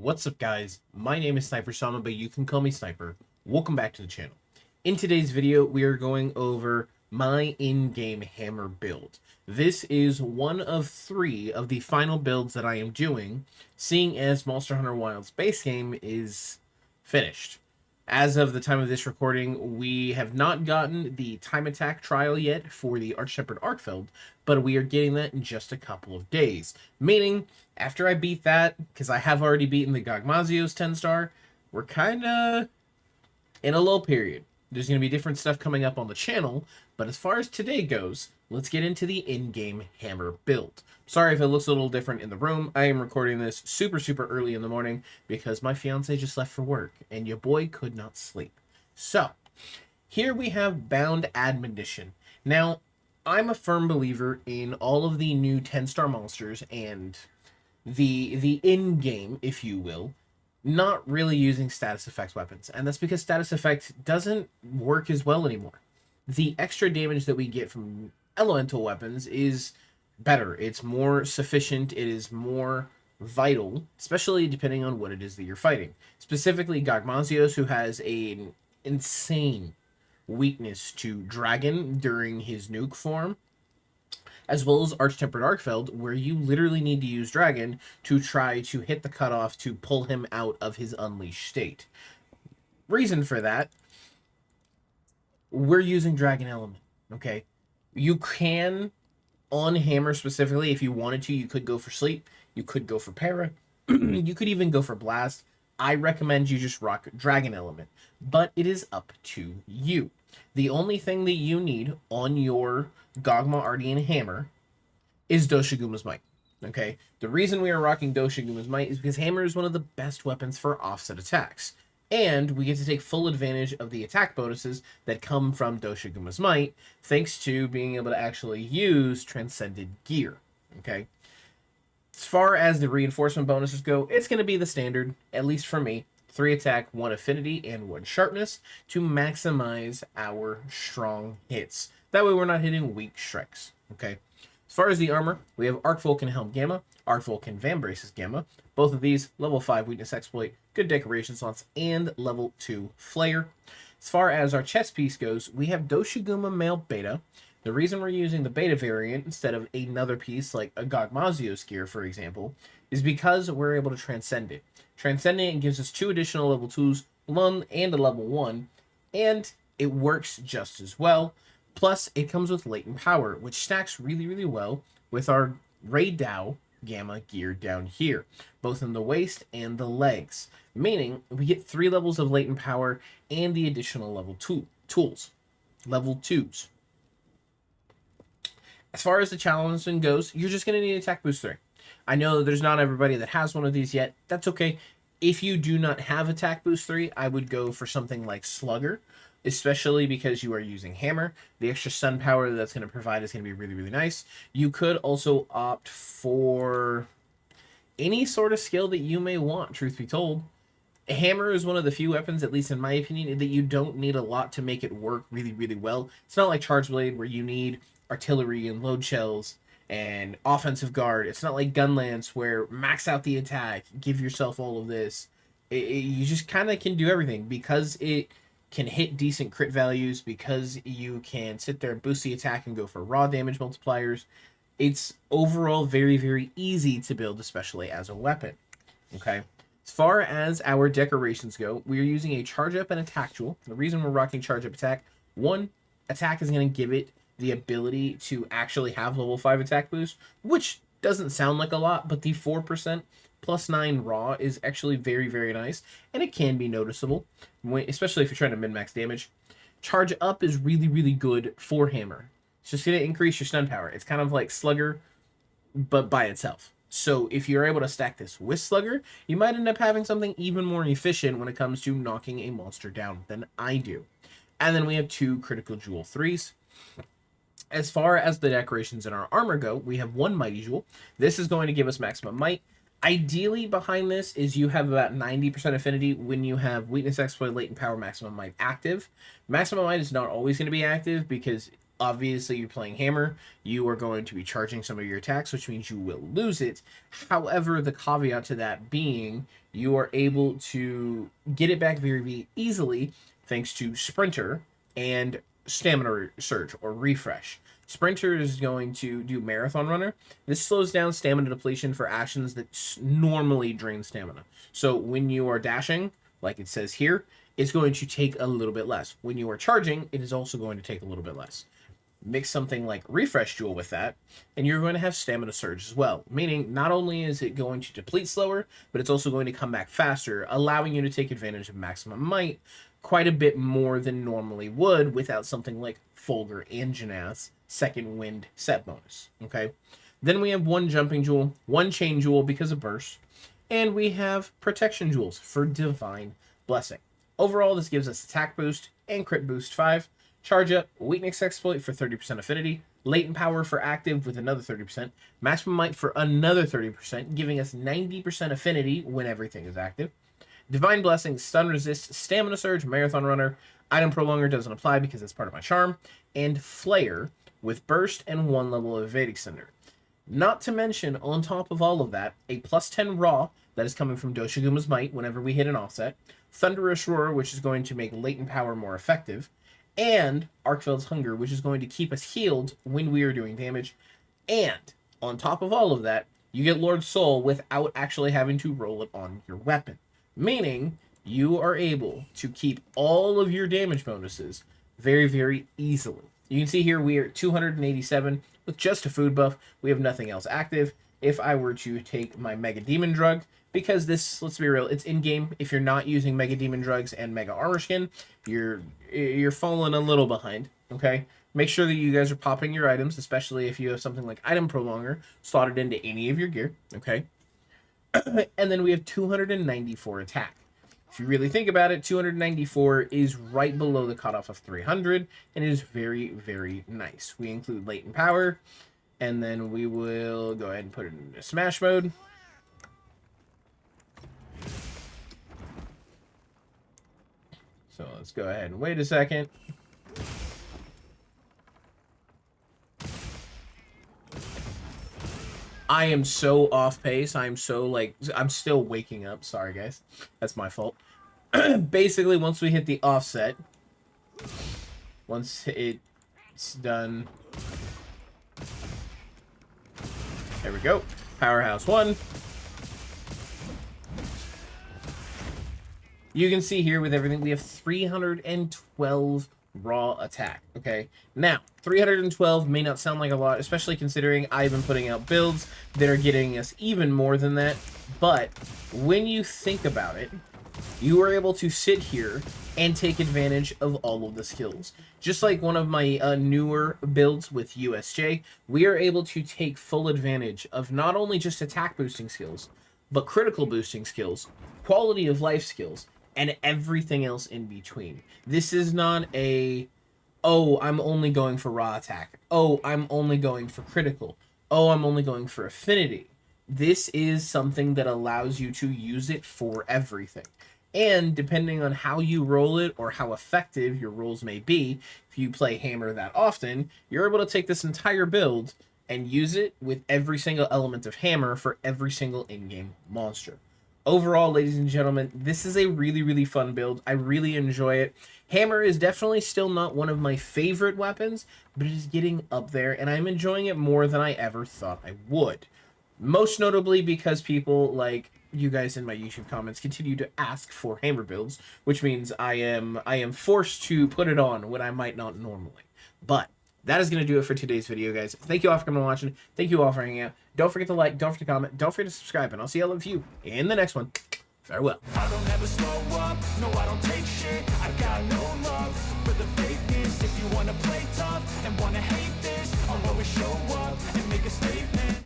What's up, guys? My name is SnyperSama, but you can call me Sniper. Welcome back to the channel. In today's video, we are going over my in-game hammer build. This is one of 3 of the final builds that I am doing, seeing as Monster Hunter Wilds base game is finished. As of the time of this recording, we have not gotten the time attack trial yet for the Arch-Tempered Arkfeld, but we are getting that in just a couple of days. Meaning, after I beat that, because I have already beaten the Gogmazio's 10-star, we're kind of in a lull period. There's going to be different stuff coming up on the channel, but as far as today goes, let's get into the in-game hammer build. Sorry if it looks a little different in the room. I am recording this super early in the morning because my fiance just left for work and your boy could not sleep. So, here we have Bound Admonition. Now, I'm a firm believer in all of the new 10-star monsters and the in-game, if you will, not really using status effects weapons. And that's because status effect doesn't work as well anymore. The extra damage that we get from elemental weapons is better. It's more sufficient. It is more vital, especially depending on what it is that you're fighting. Specifically, Gogmazios, who has an insane weakness to Dragon during his nuke form, as well as Arch-Tempered Arkfeld, where you literally need to use Dragon to try to hit the cutoff to pull him out of his unleashed state. Reason for that, we're using Dragon Element, okay? You can, on Hammer specifically, if you wanted to, you could go for Sleep, you could go for Para, you could even go for Blast. I recommend you just rock Dragon Element, but it is up to you. The only thing that you need on your Gogma Ardian Hammer is Doshaguma's Might. Okay? The reason we are rocking Doshaguma's Might is because Hammer is one of the best weapons for offset attacks. And we get to take full advantage of the attack bonuses that come from Doshaguma's Might, thanks to being able to actually use Transcended Gear. Okay? As far as the reinforcement bonuses go, it's going to be the standard, at least for me. 3 attack, 1 affinity, and 1 sharpness to maximize our strong hits. That way we're not hitting weak strikes, okay? As far as the armor, we have Arc Vulcan Helm Gamma, Arc Vulcan Van Braces Gamma. Both of these, level 5 weakness exploit, good decoration slots, and level 2 flare. As far as our chest piece goes, we have Doshiguma Male Beta. The reason we're using the beta variant instead of another piece like a Gogmazio's gear, for example, is because we're able to transcend it. Transcending it gives us 2 additional level 2s, 1 and a level 1, and it works just as well. Plus, it comes with latent power, which stacks really well with our Ray Dao Gamma gear down here, both in the waist and the legs, meaning we get 3 levels of latent power and the additional level 2 tools, level 2s. As far as the challenge goes, you're just going to need attack boost 3. I know there's not everybody that has one of these yet. That's okay. If you do not have attack boost 3, I would go for something like Slugger, especially because you are using Hammer. The extra stun power that's going to provide is going to be really nice. You could also opt for any sort of skill that you may want, truth be told. A Hammer is one of the few weapons, at least in my opinion, that you don't need a lot to make it work really well. It's not like Charge Blade where you need artillery and load shells and offensive guard. It's not like Gunlance where max out the attack, give yourself all of this. You just kind of can do everything because it can hit decent crit values, because you can sit there and boost the attack and go for raw damage multipliers. It's overall very easy to build, especially as a weapon. Okay? As far as our decorations go, we are using a charge up and attack tool. The reason we're rocking charge up attack, 1, attack is going to give it the ability to actually have level 5 attack boost, which doesn't sound like a lot, but the 4% plus 9 raw is actually very nice, and it can be noticeable, especially if you're trying to min-max damage. Charge up is really good for Hammer. It's just going to increase your stun power. It's kind of like Slugger, but by itself. So if you're able to stack this with Slugger, you might end up having something even more efficient when it comes to knocking a monster down than I do. And then we have 2 critical jewel 3s. As far as the decorations in our armor go, we have 1 Mighty Jewel. This is going to give us maximum might. Ideally, behind this is you have about 90% affinity when you have weakness, exploit, latent power, maximum might active. Maximum might is not always going to be active because Obviously, you're playing Hammer, you are going to be charging some of your attacks, which means you will lose it. However, the caveat to that being, you are able to get it back very, very easily thanks to Sprinter and Stamina Surge or Refresh. Sprinter is going to do Marathon Runner. This slows down stamina depletion for actions that normally drain stamina. So when you are dashing, like it says here, it's going to take a little bit less. When you are charging, it is also going to take a little bit less. Mix something like Refresh Jewel with that, and you're going to have Stamina Surge as well. Meaning, not only is it going to deplete slower, but it's also going to come back faster, allowing you to take advantage of Maximum Might quite a bit more than normally would without something like Fulgur and Jannath's Second Wind set bonus. Okay? Then we have one Jumping Jewel, one Chain Jewel because of Burst, and we have Protection Jewels for Divine Blessing. Overall, this gives us Attack Boost and Crit Boost 5, Charge Up, Weakness Exploit for 30% affinity, Latent Power for active with another 30%, Maximum Might for another 30%, giving us 90% affinity when everything is active, Divine Blessing, Stun Resist, Stamina Surge, Marathon Runner, Item Prolonger doesn't apply because it's part of my charm, and Flare with Burst and 1 level of Evade Extender. Not to mention, on top of all of that, a plus 10 Raw that is coming from Doshaguma's Might whenever we hit an offset, Thunderous Roar, which is going to make Latent Power more effective, and Arkfeld's Hunger, which is going to keep us healed when we are doing damage. And on top of all of that, you get Lord Soul without actually having to roll it on your weapon. Meaning, you are able to keep all of your damage bonuses very, very easily. You can see here we are at 287 with just a food buff. We have nothing else active. If I were to take my Mega Demon Drug, because this, let's be real, it's in-game. If you're not using Mega Demon Drugs and Mega Armor Skin, you're falling a little behind, okay? Make sure that you guys are popping your items, especially if you have something like Item Prolonger slotted into any of your gear, okay? And then we have 294 attack. If you really think about it, 294 is right below the cutoff of 300, and it is very, very nice. We include Latent Power, and then we will go ahead and put it into Smash Mode. So let's go ahead and wait a second. I am so off pace. I'm so like, I'm still waking up. Sorry, guys. That's my fault. Basically, once we hit the offset, once it's done, there we go. Powerhouse 1. You can see here with everything, we have 312 raw attack, okay? Now, 312 may not sound like a lot, especially considering I've been putting out builds that are getting us even more than that, but when you think about it, you are able to sit here and take advantage of all of the skills. Just like one of my newer builds with USJ, we are able to take full advantage of not only just attack boosting skills, but critical boosting skills, quality of life skills, and everything else in between. This is not a, oh, I'm only going for raw attack. Oh, I'm only going for critical. Oh, I'm only going for affinity. This is something that allows you to use it for everything. And depending on how you roll it or how effective your rolls may be, if you play Hammer that often, you're able to take this entire build and use it with every single element of Hammer for every single in-game monster. Overall, ladies and gentlemen, this is a really, really fun build. I really enjoy it. Hammer is definitely still not one of my favorite weapons, but it is getting up there, and I'm enjoying it more than I ever thought I would. Most notably because people like you guys in my YouTube comments continue to ask for Hammer builds, which means I am forced to put it on when I might not normally. But that is going to do it for today's video, guys. Thank you all for coming and watching. Thank you all for hanging out. Don't forget to like, don't forget to comment, don't forget to subscribe, and I'll see all of you in the next one. Farewell. I don't ever slow up, no I don't take shit. I got no love for the fakeness. If you wanna play tough and wanna hate this, I'll always show up and make a statement.